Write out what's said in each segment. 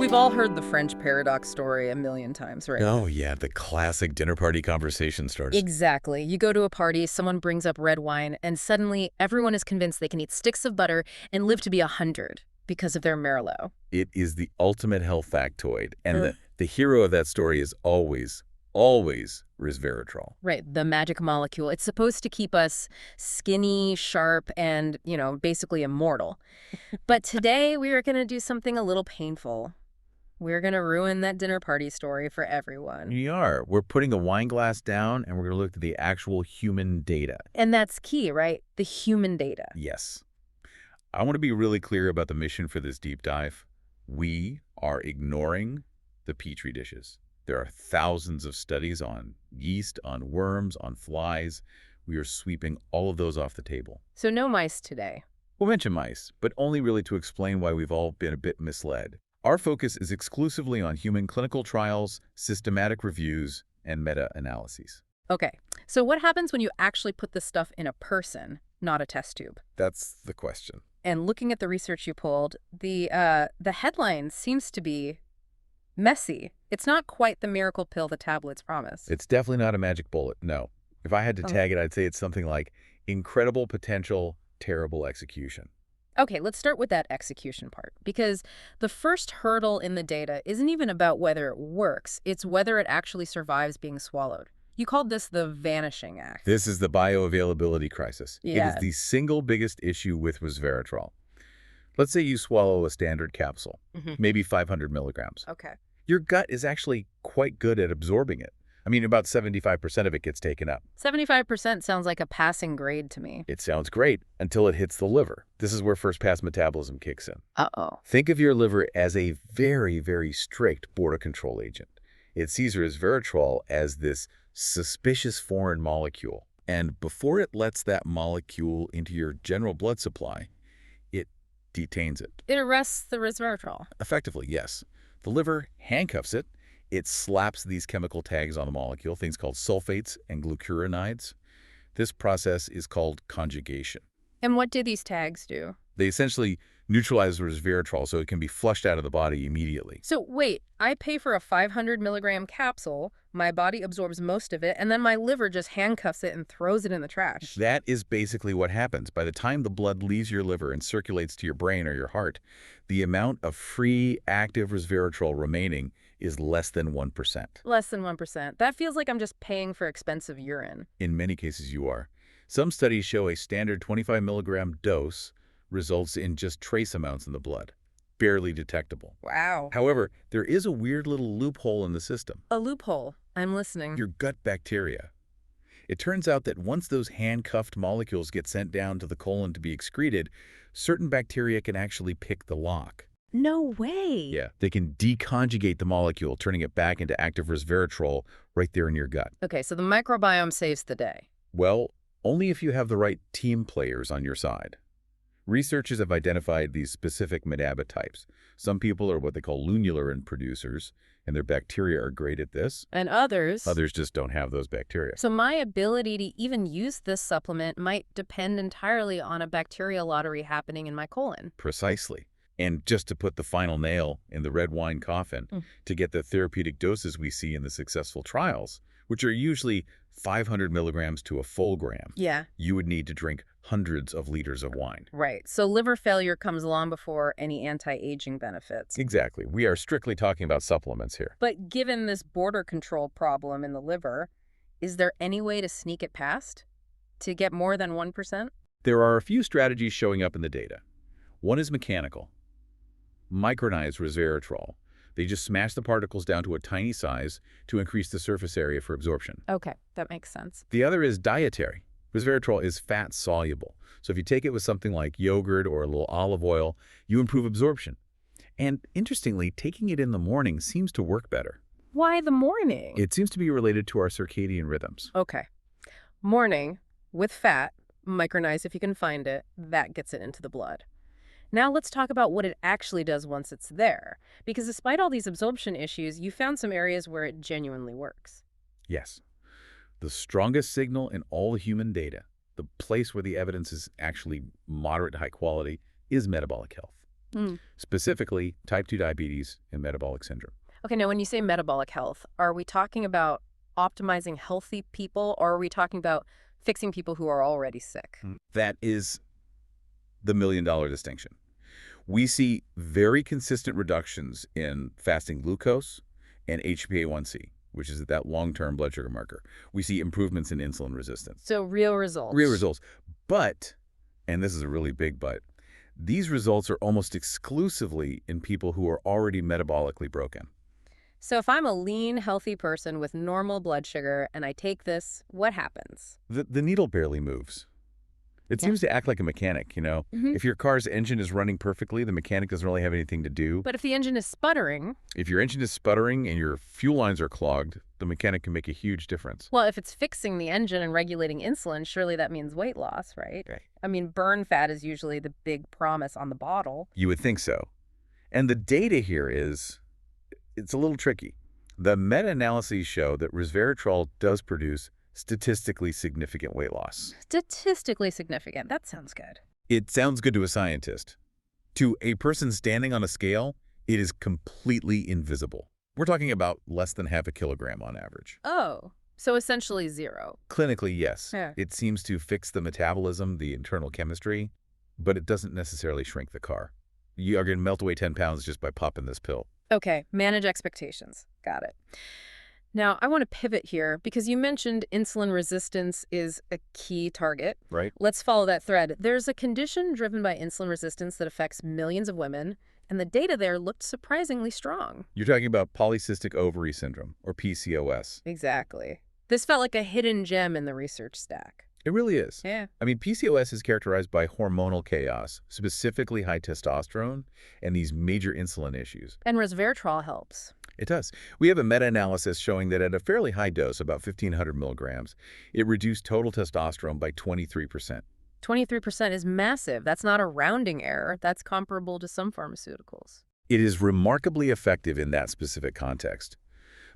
We've all heard the French paradox story a million times, right? Oh, yeah, the classic dinner party conversation starts. Exactly. You go to a party, someone brings up red wine, and suddenly everyone is convinced they can eat sticks of butter and live to be 100 because of their Merlot. It is the ultimate health factoid, and Ugh. the hero of that story is always resveratrol. Right, the magic molecule. It's supposed to keep us skinny, sharp, and, basically immortal. But today we are going to do something a little painful. We're going to ruin that dinner party story for everyone. We are. We're putting the wine glass down, and we're going to look at the actual human data. And that's key, right? The human data. Yes. I want to be really clear about the mission for this deep dive. We are ignoring the petri dishes. There are thousands of studies on yeast, on worms, on flies. We are sweeping all of those off the table. So no mice today. We'll mention mice, but only really to explain why we've all been a bit misled. Our focus is exclusively on human clinical trials, systematic reviews, and meta-analyses. Okay, so what happens when you actually put this stuff in a person, not a test tube? That's the question. And looking at the research you pulled, the headline seems to be messy. It's not quite the miracle pill the tablets promise. It's definitely not a magic bullet, no. If I had to tag it, I'd say it's something like incredible potential, terrible execution. Okay, let's start with that execution part, because the first hurdle in the data isn't even about whether it works, it's whether it actually survives being swallowed. You called this the vanishing act. This is the bioavailability crisis. Yeah. It is the single biggest issue with resveratrol. Let's say you swallow a standard capsule, maybe 500 milligrams. Okay. Your gut is actually quite good at absorbing it. I mean, about 75% of it gets taken up. 75% sounds like a passing grade to me. It sounds great until it hits the liver. This is where first-pass metabolism kicks in. Uh-oh. Think of your liver as a very strict border control agent. It sees resveratrol as this suspicious foreign molecule. And before it lets that molecule into your general blood supply, it detains it. It arrests the resveratrol. Effectively, yes. The liver handcuffs it. It slaps these chemical tags on the molecule, things called sulfates and glucuronides. This process is called conjugation. And what do these tags do? They essentially neutralize resveratrol so it can be flushed out of the body immediately. So wait, I pay for a 500 milligram capsule, my body absorbs most of it, and then my liver just handcuffs it and throws it in the trash. That is basically what happens. By the time the blood leaves your liver and circulates to your brain or your heart, the amount of free active resveratrol remaining is less than 1%. Less than 1%. That feels like I'm just paying for expensive urine. In many cases, you are. Some studies show a standard 25 milligram dose results in just trace amounts in the blood, barely detectable. Wow. However, there is a weird little loophole in the system. A loophole. I'm listening. Your gut bacteria. It turns out that once those handcuffed molecules get sent down to the colon to be excreted, certain bacteria can actually pick the lock. No way. Yeah, they can deconjugate the molecule, turning it back into active resveratrol right there in your gut. Okay, so the microbiome saves the day. Well, only if you have the right team players on your side. Researchers have identified these specific metabotypes. Some people are what they call lunularant producers, and their bacteria are great at this. And others? Others just don't have those bacteria. So my ability to even use this supplement might depend entirely on a bacterial lottery happening in my colon. Precisely. And just to put the final nail in the red wine coffin, to get the therapeutic doses we see in the successful trials, which are usually 500 milligrams to a full gram, Yeah. you would need to drink hundreds of liters of wine. Right. So liver failure comes long before any anti-aging benefits. Exactly. We are strictly talking about supplements here. But given this border control problem in the liver, is there any way to sneak it past? To get more than 1%? There are a few strategies showing up in the data. One is mechanical. Micronized resveratrol. They just smash the particles down to a tiny size to increase the surface area for absorption. Okay, that makes sense. The other is dietary. Resveratrol is fat soluble. So if you take it with something like yogurt or a little olive oil, you improve absorption. And interestingly, taking it in the morning seems to work better. Why the morning? It seems to be related to our circadian rhythms. Okay. Morning, with fat, micronized if you can find it, that gets it into the blood. Now let's talk about what it actually does once it's there. Because despite all these absorption issues, you found some areas where it genuinely works. Yes. The strongest signal in all the human data, the place where the evidence is actually moderate to high quality, is metabolic health. Mm. specifically type 2 diabetes and metabolic syndrome. Okay, now when you say metabolic health, are we talking about optimizing healthy people, or are we talking about fixing people who are already sick? That is the million-dollar distinction. We see very consistent reductions in fasting glucose and HbA1c, which is that long-term blood sugar marker. We see improvements in insulin resistance. So real results. Real results. But, and this is a really big but, these results are almost exclusively in people who are already metabolically broken. So if I'm a lean, healthy person with normal blood sugar and I take this, what happens? The needle barely moves. It seems to act like a mechanic, you know? If your car's engine is running perfectly, the mechanic doesn't really have anything to do. But if the engine is sputtering... If your engine is sputtering and your fuel lines are clogged, the mechanic can make a huge difference. Well, if it's fixing the engine and regulating insulin, surely that means weight loss, right? Right. I mean, burn fat is usually the big promise on the bottle. You would think so. And the data here it's a little tricky. The meta-analyses show that resveratrol does produce statistically significant weight loss. Statistically significant. That sounds good. It sounds good to a scientist. To a person standing on a scale, it is completely invisible. We're talking about less than half a kilogram on average. Oh, so essentially zero. Clinically, yes. Yeah. It seems to fix the metabolism, the internal chemistry, but it doesn't necessarily shrink the car. You are going to melt away 10 pounds just by popping this pill. Okay, manage expectations. Got it. Now, I want to pivot here because you mentioned insulin resistance is a key target. Right. Let's follow that thread. There's a condition driven by insulin resistance that affects millions of women, and the data there looked surprisingly strong. You're talking about polycystic ovary syndrome, or PCOS. Exactly. This felt like a hidden gem in the research stack. It really is. Yeah. I mean, PCOS is characterized by hormonal chaos, specifically high testosterone, and these major insulin issues. And resveratrol helps. It does. We have a meta-analysis showing that at a fairly high dose, about 1,500 milligrams, it reduced total testosterone by 23%. 23% is massive. That's not a rounding error. That's comparable to some pharmaceuticals. It is remarkably effective in that specific context.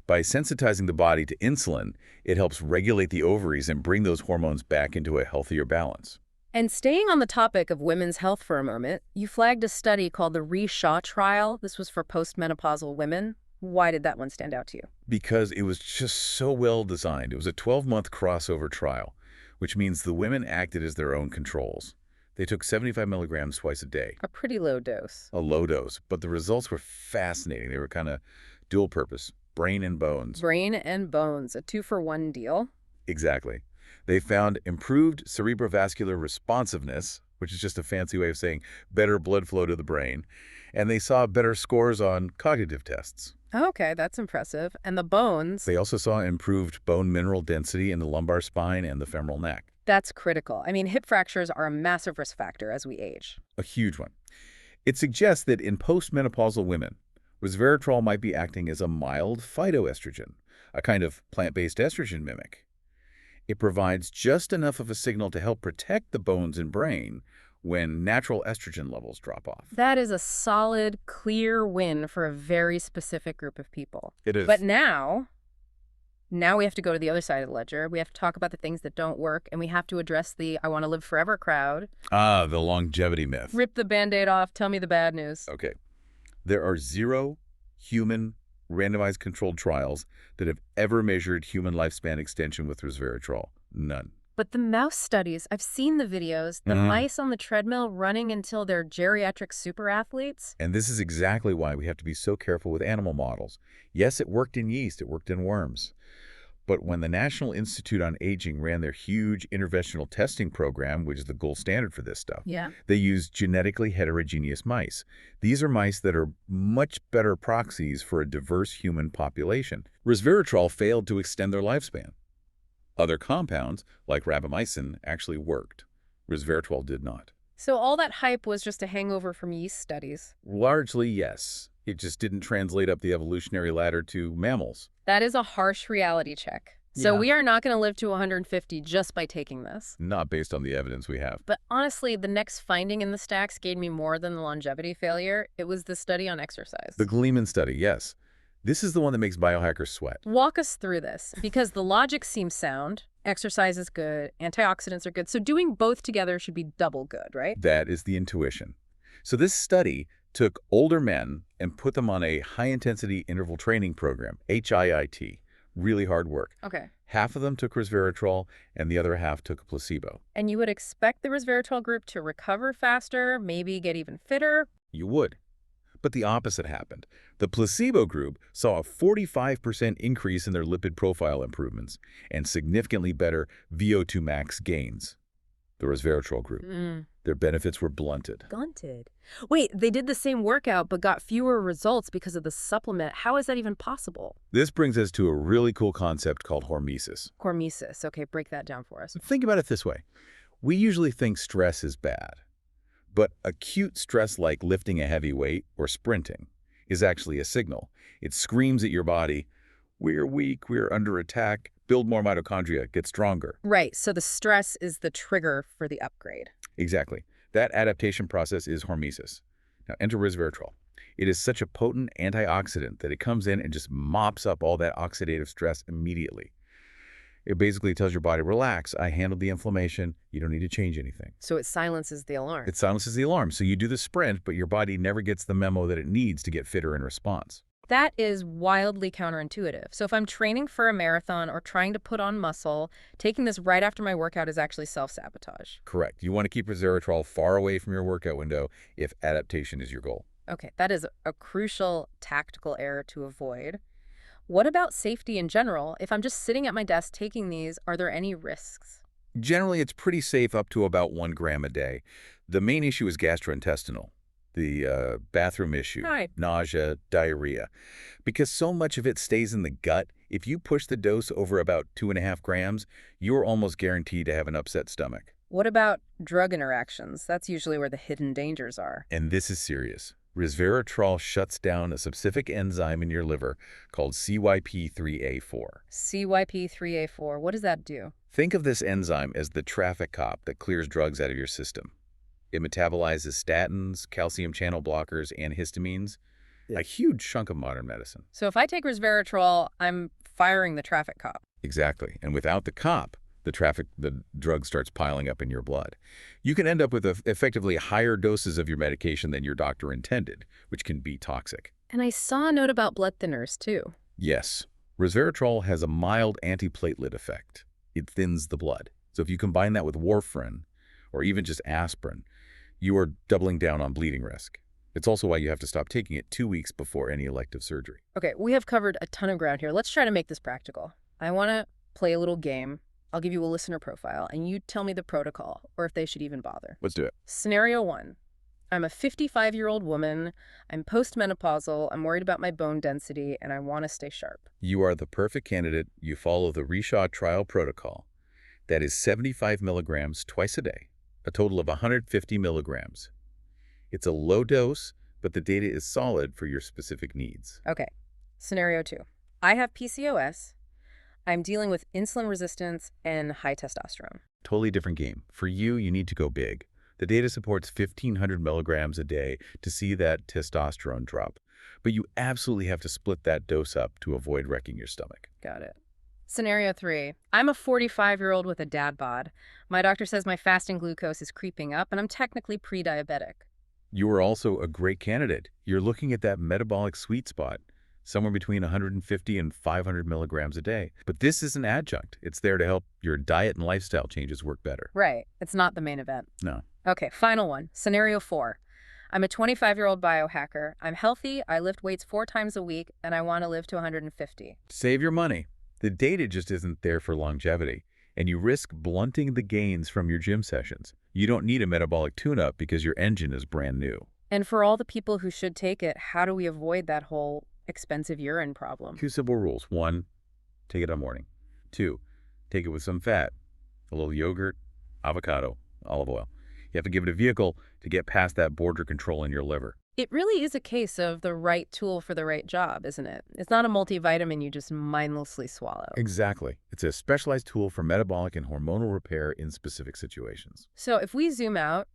By sensitizing the body to insulin, it helps regulate the ovaries and bring those hormones back into a healthier balance. And staying on the topic of women's health for a moment, you flagged a study called the Re-Shaw trial. This was for postmenopausal women. Why did that one stand out to you? Because it was just so well designed. It was a 12-month crossover trial, which means the women acted as their own controls. They took 75 milligrams twice a day. A pretty low dose. A low dose, but the results were fascinating. They were kind of dual purpose, brain and bones. Brain and bones, a 2-for-1 deal. Exactly. They found improved cerebrovascular responsiveness, which is just a fancy way of saying better blood flow to the brain, and they saw better scores on cognitive tests. Okay, that's impressive. And the bones? They also saw improved bone mineral density in the lumbar spine and the femoral neck. That's critical. I mean, hip fractures are a massive risk factor as we age. A huge one. It suggests that in postmenopausal women, resveratrol might be acting as a mild phytoestrogen, a kind of plant-based estrogen mimic. It provides just enough of a signal to help protect the bones and brain when natural estrogen levels drop off. That is a solid, clear win for a very specific group of people. It is. But now we have to go to the other side of the ledger. We have to talk about the things that don't work, and we have to address the I want to live forever crowd. Ah, the longevity myth. Rip the Band-Aid off. Tell me the bad news. Okay. There are 0 human randomized controlled trials that have ever measured human lifespan extension with resveratrol. None. But the mouse studies, I've seen the videos, the mice on the treadmill running until they're geriatric super athletes. And this is exactly why we have to be so careful with animal models. Yes, it worked in yeast, it worked in worms. But when the National Institute on Aging ran their huge interventional testing program, which is the gold standard for this stuff, they used genetically heterogeneous mice. These are mice that are much better proxies for a diverse human population. Resveratrol failed to extend their lifespan. Other compounds, like rapamycin, actually worked. Resveratrol did not. So all that hype was just a hangover from yeast studies. Largely, yes. It just didn't translate up the evolutionary ladder to mammals. That is a harsh reality check. So we are not going to live to 150 just by taking this. Not based on the evidence we have. But honestly, the next finding in the stacks gave me more than the longevity failure. It was the study on exercise. The Gleeman study, yes. This is the one that makes biohackers sweat. Walk us through this, because the logic seems sound. Exercise is good, antioxidants are good, so doing both together should be double good, right? That is the intuition. So this study took older men and put them on a high-intensity interval training program, HIIT, really hard work. Okay. Half of them took resveratrol, and the other half took a placebo. And you would expect the resveratrol group to recover faster, maybe get even fitter? You would. But the opposite happened. The placebo group saw a 45% increase in their lipid profile improvements and significantly better VO2 max gains. The resveratrol group. Their benefits were blunted. Blunted. Wait, they did the same workout but got fewer results because of the supplement. How is that even possible? This brings us to a really cool concept called hormesis. Hormesis. Okay, break that down for us. Think about it this way. We usually think stress is bad. But acute stress like lifting a heavy weight or sprinting is actually a signal. It screams at your body, we're weak, we're under attack, build more mitochondria, get stronger. Right, so the stress is the trigger for the upgrade. Exactly. That adaptation process is hormesis. Now enter resveratrol. It is such a potent antioxidant that it comes in and just mops up all that oxidative stress immediately. It basically tells your body, relax, I handled the inflammation, you don't need to change anything. So it silences the alarm. It silences the alarm, so you do the sprint, but your body never gets the memo that it needs to get fitter in response. That is wildly counterintuitive. So if I'm training for a marathon or trying to put on muscle, taking this right after my workout is actually self-sabotage. Correct. You want to keep resveratrol far away from your workout window if adaptation is your goal. Okay, that is a crucial tactical error to avoid. What about safety in general? If I'm just sitting at my desk taking these, are there any risks? Generally, it's pretty safe up to about 1 gram a day. The main issue is gastrointestinal, the bathroom issue, Right. nausea, diarrhea. Because so much of it stays in the gut, if you push the dose over about 2.5 grams, you're almost guaranteed to have an upset stomach. What about drug interactions? That's usually where the hidden dangers are. And this is serious. Resveratrol shuts down a specific enzyme in your liver called CYP3A4. CYP3A4, what does that do? Think of this enzyme as the traffic cop that clears drugs out of your system. It metabolizes statins, calcium channel blockers, and histamines, a huge chunk of modern medicine. So if I take resveratrol, I'm firing the traffic cop. Exactly. And without the cop, the drug starts piling up in your blood. You can end up with effectively higher doses of your medication than your doctor intended, which can be toxic. And I saw a note about blood thinners, too. Yes, resveratrol has a mild antiplatelet effect. It thins the blood. So if you combine that with warfarin, or even just aspirin, you are doubling down on bleeding risk. It's also why you have to stop taking it 2 weeks before any elective surgery. Okay, we have covered a ton of ground here. Let's try to make this practical. I want to play a little game. I'll give you a listener profile, and you tell me the protocol, or if they should even bother. Let's do it. Scenario 1. I'm a 55-year-old woman. I'm postmenopausal. I'm worried about my bone density, and I want to stay sharp. You are the perfect candidate. You follow the Reshaw trial protocol. That is 75 milligrams twice a day, a total of 150 milligrams. It's a low dose, but the data is solid for your specific needs. Okay. Scenario 2. I have PCOS. I'm dealing with insulin resistance and high testosterone. Totally different game. For you, you need to go big. The data supports 1,500 milligrams a day to see that testosterone drop. But you absolutely have to split that dose up to avoid wrecking your stomach. Got it. Scenario 3. I'm a 45-year-old with a dad bod. My doctor says my fasting glucose is creeping up, and I'm technically pre-diabetic. You are also a great candidate. You're looking at that metabolic sweet spot, somewhere between 150 and 500 milligrams a day. But this is an adjunct. It's there to help your diet and lifestyle changes work better. Right. It's not the main event. No. Okay, final one. Scenario 4. I'm a 25-year-old biohacker. I'm healthy, I lift weights 4 times a week, and I want to live to 150. Save your money. The data just isn't there for longevity, and you risk blunting the gains from your gym sessions. You don't need a metabolic tune-up because your engine is brand new. And for all the people who should take it, how do we avoid that whole expensive urine problem? 2 simple rules. 1, take it on morning. 2, take it with some fat, a little yogurt, avocado, olive oil. You have to give it a vehicle to get past that border control in your liver. It really is a case of the right tool for the right job, isn't it? It's not a multivitamin you just mindlessly swallow. Exactly. It's a specialized tool for metabolic and hormonal repair in specific situations. So if we zoom out,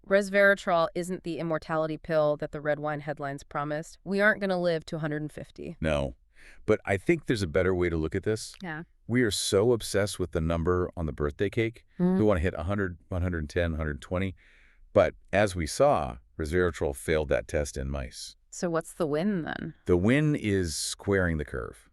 resveratrol isn't the immortality pill that the red wine headlines promised. We aren't going to live to 150. No, but I think there's a better way to look at this. Yeah. We are so obsessed with the number on the birthday cake. We want to hit 100, 110, 120. But as we saw, Resveratrol failed that test in mice. So what's the win then? The win is squaring the curve.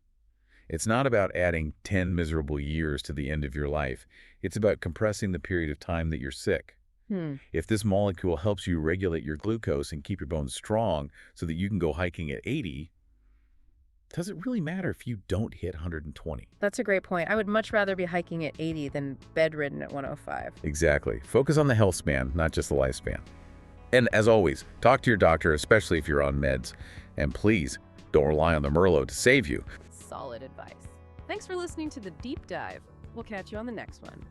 It's not about adding 10 miserable years to the end of your life. It's about compressing the period of time that you're sick. Hmm. If this molecule helps you regulate your glucose and keep your bones strong so that you can go hiking at 80, does it really matter if you don't hit 120? That's a great point. I would much rather be hiking at 80 than bedridden at 105. Exactly. Focus on the health span, not just the lifespan. And as always, talk to your doctor, especially if you're on meds. And please, don't rely on the Merlot to save you. Solid advice. Thanks for listening to The Deep Dive. We'll catch you on the next one.